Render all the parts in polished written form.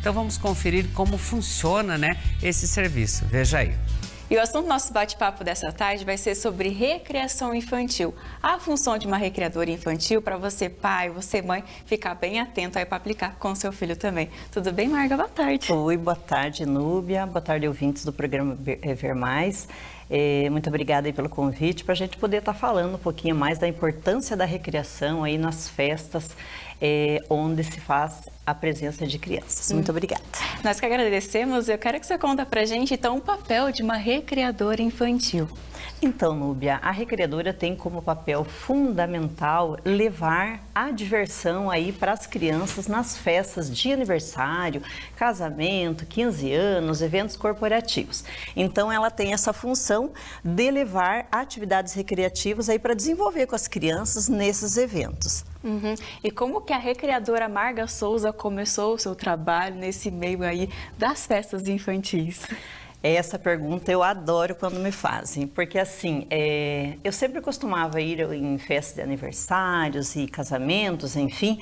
Então vamos conferir como funciona, né, esse serviço. Veja aí. E o assunto do nosso bate-papo dessa tarde vai ser sobre recreação infantil. A função de uma recreadora infantil para você, pai, você, mãe, ficar bem atento aí para aplicar com seu filho também. Tudo bem, Marga? Boa tarde. Oi, boa tarde, Núbia. Boa tarde, ouvintes do programa Ver Mais. Muito obrigada aí pelo convite para a gente poder estar falando um pouquinho mais da importância da recreação aí nas festas onde se faz a presença de crianças. Muito obrigada. Nós que agradecemos. Eu quero que você conta para a gente, então, o papel de uma recreadora infantil. Então, Núbia, a recreadora tem como papel fundamental levar a diversão aí para as crianças nas festas de aniversário, casamento, 15 anos, eventos corporativos. Então, ela tem essa função de levar atividades recreativas aí para desenvolver com as crianças nesses eventos. E como que a recreadora Marga Souza começou o seu trabalho nesse meio aí das festas infantis? Essa pergunta eu adoro quando me fazem, porque assim, eu sempre costumava ir em festas de aniversários e casamentos, enfim,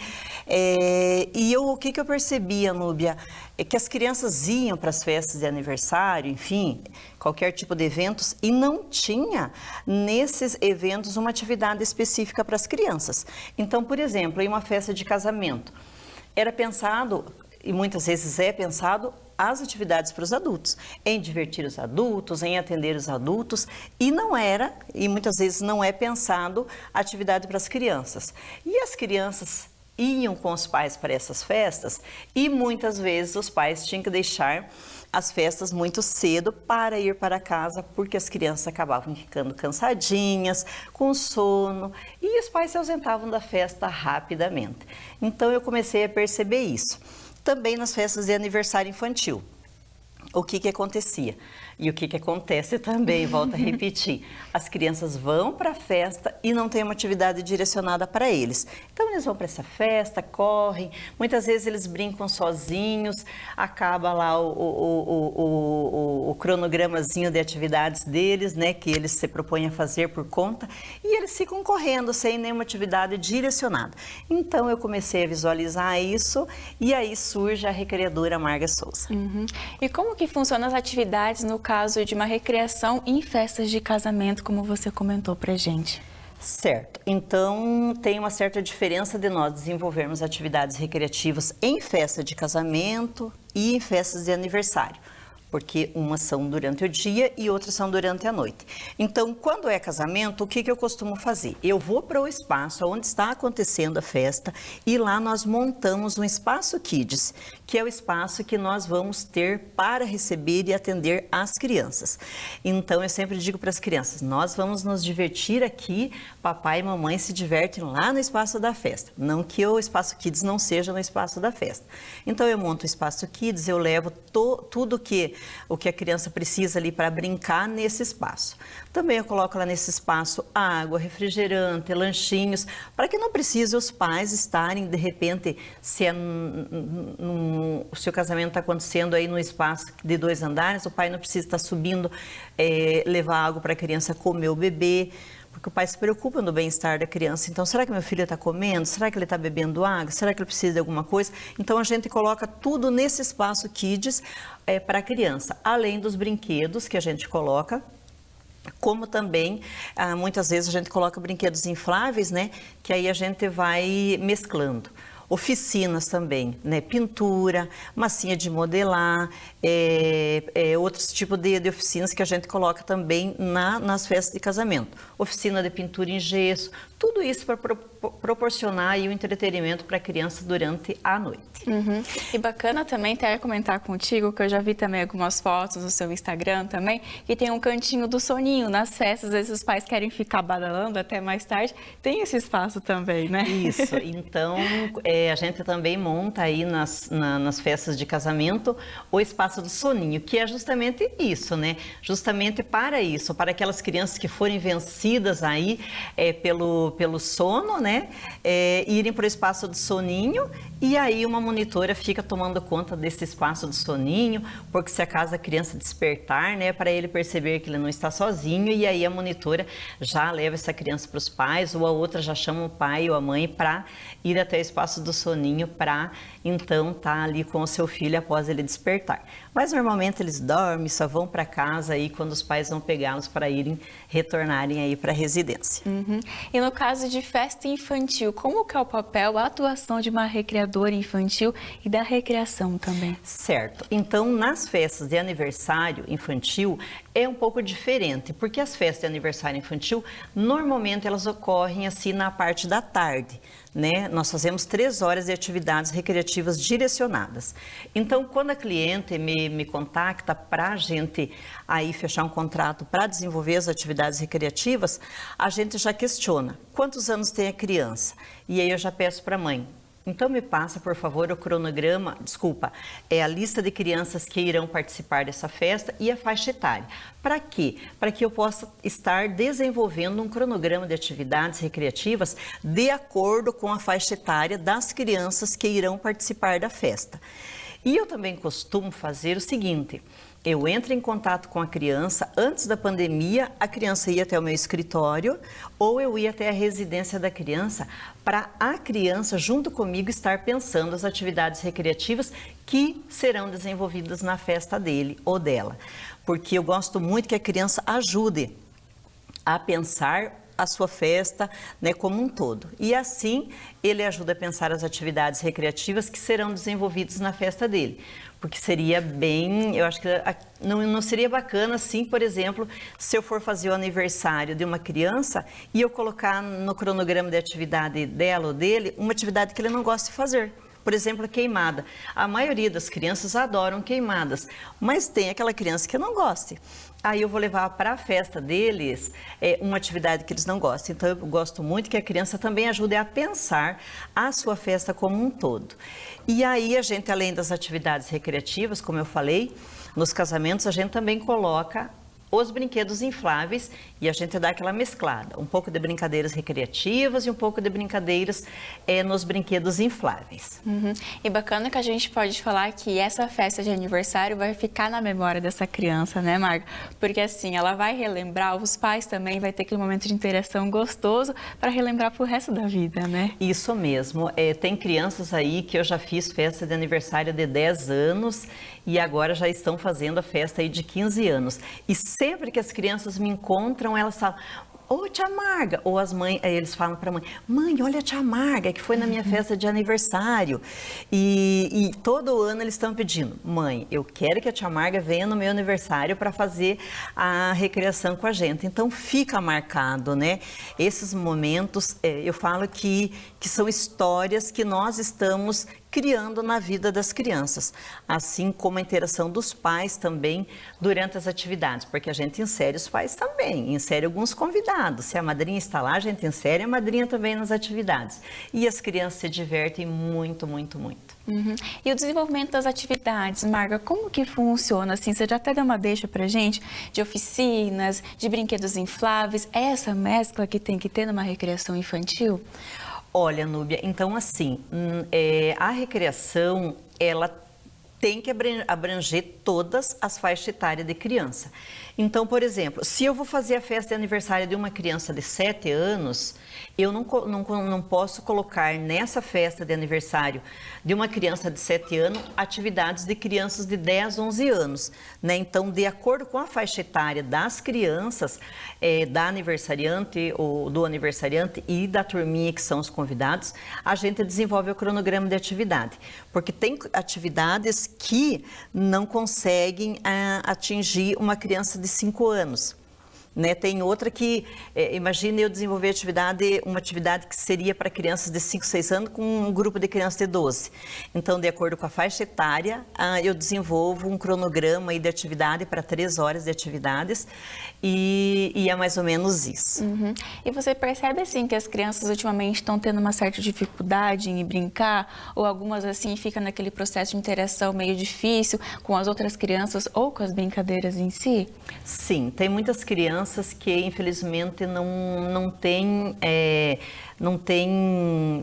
e o que eu percebia, Núbia, é que as crianças iam para as festas de aniversário, enfim, qualquer tipo de eventos, e não tinha nesses eventos uma atividade específica para as crianças. Então, por exemplo, em uma festa de casamento, era pensado, e muitas vezes é pensado, as atividades para os adultos, em divertir os adultos, em atender os adultos, e não era, e muitas vezes não é pensado, atividade para as crianças. E as crianças iam com os pais para essas festas e muitas vezes os pais tinham que deixar as festas muito cedo para ir para casa, porque as crianças acabavam ficando cansadinhas, com sono, e os pais se ausentavam da festa rapidamente. Então eu comecei a perceber isso. Também nas festas de aniversário infantil. O que acontecia? E o que acontece também, volto a repetir, as crianças vão para a festa e não tem uma atividade direcionada para eles. Então eles vão para essa festa, correm, muitas vezes eles brincam sozinhos, acaba lá o cronogramazinho de atividades deles, né, que eles se propõem a fazer por conta, e eles ficam correndo sem nenhuma atividade direcionada. Então eu comecei a visualizar isso e aí surge a recreadora Marga Souza. E como que funcionam as atividades no caso de uma recreação em festas de casamento, como você comentou pra gente? Certo. Então, tem uma certa diferença de nós desenvolvermos atividades recreativas em festa de casamento e em festas de aniversário, porque umas são durante o dia e outras são durante a noite. Então, quando é casamento, o que eu costumo fazer? Eu vou para o espaço onde está acontecendo a festa e lá nós montamos um espaço Kids, que é o espaço que nós vamos ter para receber e atender as crianças. Então, eu sempre digo para as crianças, nós vamos nos divertir aqui, papai e mamãe se divertem lá no espaço da festa. Não que o espaço Kids não seja no espaço da festa. Então, eu monto o espaço Kids, eu levo tudo o que a criança precisa ali para brincar nesse espaço. Também eu coloco lá nesse espaço água, refrigerante, lanchinhos, para que não precise os pais estarem, de repente, se o casamento está acontecendo aí no espaço de 2 andares, o pai não precisa estar subindo, levar água para a criança comer ou beber, porque o pai se preocupa no bem-estar da criança. Então, será que meu filho está comendo? Será que ele está bebendo água? Será que ele precisa de alguma coisa? Então, a gente coloca tudo nesse espaço Kids para a criança, além dos brinquedos que a gente coloca, como também, muitas vezes a gente coloca brinquedos infláveis, né? Que aí a gente vai mesclando. Oficinas também, né? Pintura, massinha de modelar, outros tipos de oficinas que a gente coloca também nas festas de casamento. Oficina de pintura em gesso, tudo isso para proporcionar aí o entretenimento para a criança durante a noite. E bacana também até comentar contigo, que eu já vi também algumas fotos no seu Instagram também, que tem um cantinho do soninho nas festas, às vezes os pais querem ficar badalando até mais tarde, tem esse espaço também, né? Isso, então a gente também monta aí nas festas de casamento o espaço do soninho, que é justamente isso, né? Justamente para isso, para aquelas crianças que forem vencidas aí pelo sono, né? né, irem para o espaço do soninho, e aí uma monitora fica tomando conta desse espaço do soninho, porque se acaso a criança despertar, né, para ele perceber que ele não está sozinho, e aí a monitora já leva essa criança para os pais, ou a outra já chama o pai ou a mãe para ir até o espaço do soninho para então estar ali com o seu filho após ele despertar. Mas normalmente eles dormem, só vão para casa aí quando os pais vão pegá-los para retornarem aí para a residência. E no caso de festa infantil, como que é o papel, a atuação de uma recreadora infantil e da recreação também? Certo. Então, nas festas de aniversário infantil, é um pouco diferente, porque as festas de aniversário infantil, normalmente elas ocorrem assim na parte da tarde, né? Nós fazemos 3 horas de atividades recreativas direcionadas. Então, quando a cliente me contacta para a gente aí fechar um contrato para desenvolver as atividades recreativas, a gente já questiona quantos anos tem a criança. E aí eu já peço para a mãe, então me passa, por favor, o cronograma, a lista de crianças que irão participar dessa festa e a faixa etária. Para quê? Para que eu possa estar desenvolvendo um cronograma de atividades recreativas de acordo com a faixa etária das crianças que irão participar da festa. E eu também costumo fazer o seguinte: eu entro em contato com a criança, antes da pandemia, a criança ia até o meu escritório ou eu ia até a residência da criança para a criança, junto comigo, estar pensando as atividades recreativas que serão desenvolvidas na festa dele ou dela. Porque eu gosto muito que a criança ajude a pensar a sua festa, né, como um todo. E assim, ele ajuda a pensar as atividades recreativas que serão desenvolvidas na festa dele. Porque seria bem, eu acho que não seria bacana assim, por exemplo, se eu for fazer o aniversário de uma criança e eu colocar no cronograma de atividade dela ou dele uma atividade que ele não gosta de fazer. Por exemplo, a queimada. A maioria das crianças adoram queimadas, mas tem aquela criança que não gosta. Aí eu vou levar para a festa deles uma atividade que eles não gostam. Então, eu gosto muito que a criança também ajude a pensar a sua festa como um todo. E aí, a gente, além das atividades recreativas, como eu falei, nos casamentos a gente também coloca os brinquedos infláveis e a gente dá aquela mesclada, um pouco de brincadeiras recreativas e um pouco de brincadeiras nos brinquedos infláveis. E bacana que a gente pode falar que essa festa de aniversário vai ficar na memória dessa criança, né, Marga? Porque assim, ela vai relembrar, os pais também vai ter aquele momento de interação gostoso para relembrar pro resto da vida, né? Isso mesmo. Tem crianças aí que eu já fiz festa de aniversário de 10 anos e agora já estão fazendo a festa aí de 15 anos. E sempre que as crianças me encontram, elas falam: ô, tia Marga, ou as mães, eles falam para a mãe: mãe, olha a tia Marga que foi na minha festa de aniversário. E todo ano eles estão pedindo: mãe, eu quero que a tia Marga venha no meu aniversário para fazer a recreação com a gente. Então fica marcado, né? Esses momentos, eu falo que são histórias que nós estamos criando na vida das crianças, assim como a interação dos pais também durante as atividades, porque a gente insere os pais também, insere alguns convidados. Se a madrinha está lá, a gente insere a madrinha também nas atividades. E as crianças se divertem muito, muito, muito. E o desenvolvimento das atividades, Marga, como que funciona? Assim, você já até deu uma deixa pra gente de oficinas, de brinquedos infláveis, é essa mescla que tem que ter numa recreação infantil? Olha, Núbia, então assim, a recreação, ela tem que abranger todas as faixas etárias de criança. Então, por exemplo, se eu vou fazer a festa de aniversário de uma criança de 7 anos, eu não posso colocar nessa festa de aniversário de uma criança de 7 anos atividades de crianças de 10, 11 anos, né? Então, de acordo com a faixa etária das crianças, da aniversariante ou do aniversariante e da turminha que são os convidados, a gente desenvolve o cronograma de atividade, porque tem atividades que não conseguem atingir uma criança de 5 anos. Né? Tem outra que, imagine eu desenvolver uma atividade que seria para crianças de 5, 6 anos com um grupo de crianças de 12. Então, de acordo com a faixa etária, eu desenvolvo um cronograma aí de atividade para 3 horas de atividades e é mais ou menos isso. E você percebe assim que as crianças ultimamente estão tendo uma certa dificuldade em brincar ou algumas assim ficam naquele processo de interação meio difícil com as outras crianças ou com as brincadeiras em si? Sim, tem muitas crianças crianças que, infelizmente, não têm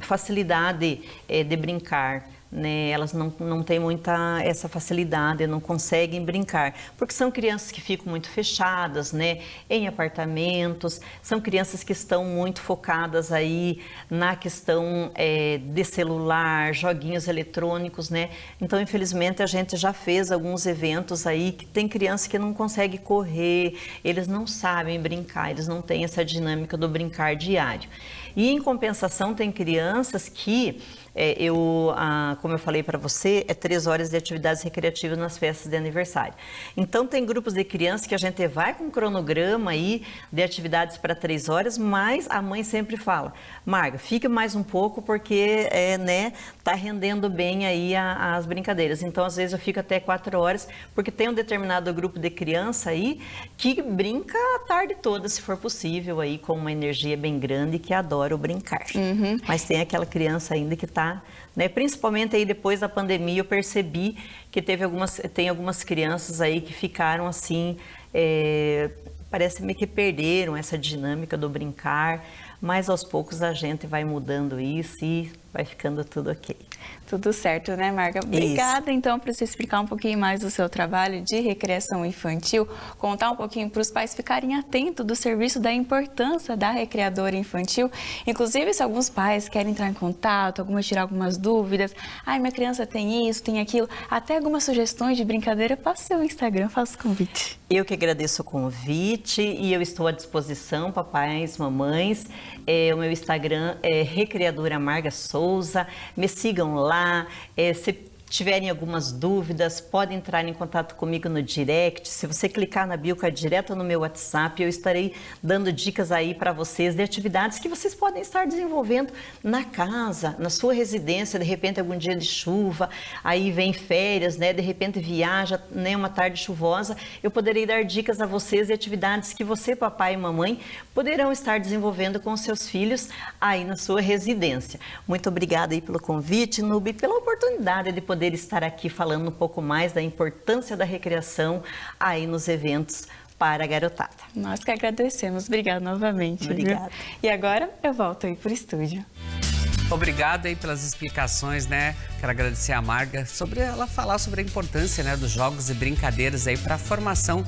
facilidade de brincar. Né? Elas não têm muita essa facilidade, não conseguem brincar, porque são crianças que ficam muito fechadas, né? Em apartamentos, são crianças que estão muito focadas aí na questão de celular, joguinhos eletrônicos, né? Então, infelizmente, a gente já fez alguns eventos aí que tem crianças que não conseguem correr, eles não sabem brincar, eles não têm essa dinâmica do brincar diário. E, em compensação, tem crianças que, como eu falei para você, 3 horas de atividades recreativas nas festas de aniversário. Então, tem grupos de crianças que a gente vai com um cronograma aí de atividades para 3 horas, mas a mãe sempre fala, Marga, fique mais um pouco porque, né, tá rendendo bem aí as brincadeiras. Então, às vezes eu fico até 4 horas, porque tem um determinado grupo de criança aí que brinca a tarde toda, se for possível, aí com uma energia bem grande, que adora o brincar. Uhum. Mas tem aquela criança ainda que está, né, principalmente aí depois da pandemia, eu percebi que tem algumas crianças aí que ficaram assim, parece-me que perderam essa dinâmica do brincar, mas aos poucos a gente vai mudando isso e vai ficando tudo ok. Tudo certo, né, Marga? Obrigada, então, por você explicar um pouquinho mais do seu trabalho de recreação infantil, contar um pouquinho para os pais ficarem atentos do serviço, da importância da recreadora infantil. Inclusive, se alguns pais querem entrar em contato, tirar algumas dúvidas, minha criança tem isso, tem aquilo, até algumas sugestões de brincadeira, passe seu Instagram, faça o convite. Eu que agradeço o convite e eu estou à disposição, papais, mamães. O meu Instagram é Recreadora Marga Souza. Me sigam lá. Se tiverem algumas dúvidas, podem entrar em contato comigo no direct. Se você clicar na bio, cai direto no meu WhatsApp, eu estarei dando dicas aí para vocês de atividades que vocês podem estar desenvolvendo na casa, na sua residência, de repente algum dia de chuva, aí vem férias, né? De repente viaja, né? Uma tarde chuvosa, eu poderei dar dicas a vocês de atividades que você, papai e mamãe, poderão estar desenvolvendo com seus filhos aí na sua residência. Muito obrigada aí pelo convite, Nubi, pela oportunidade de poder estar aqui falando um pouco mais da importância da recreação aí nos eventos para a garotada. Nós que agradecemos. Obrigada novamente. Obrigada. Viu? E agora eu volto aí para o estúdio. Obrigado aí pelas explicações, né? Quero agradecer a Marga sobre ela falar sobre a importância, né, dos jogos e brincadeiras aí para a formação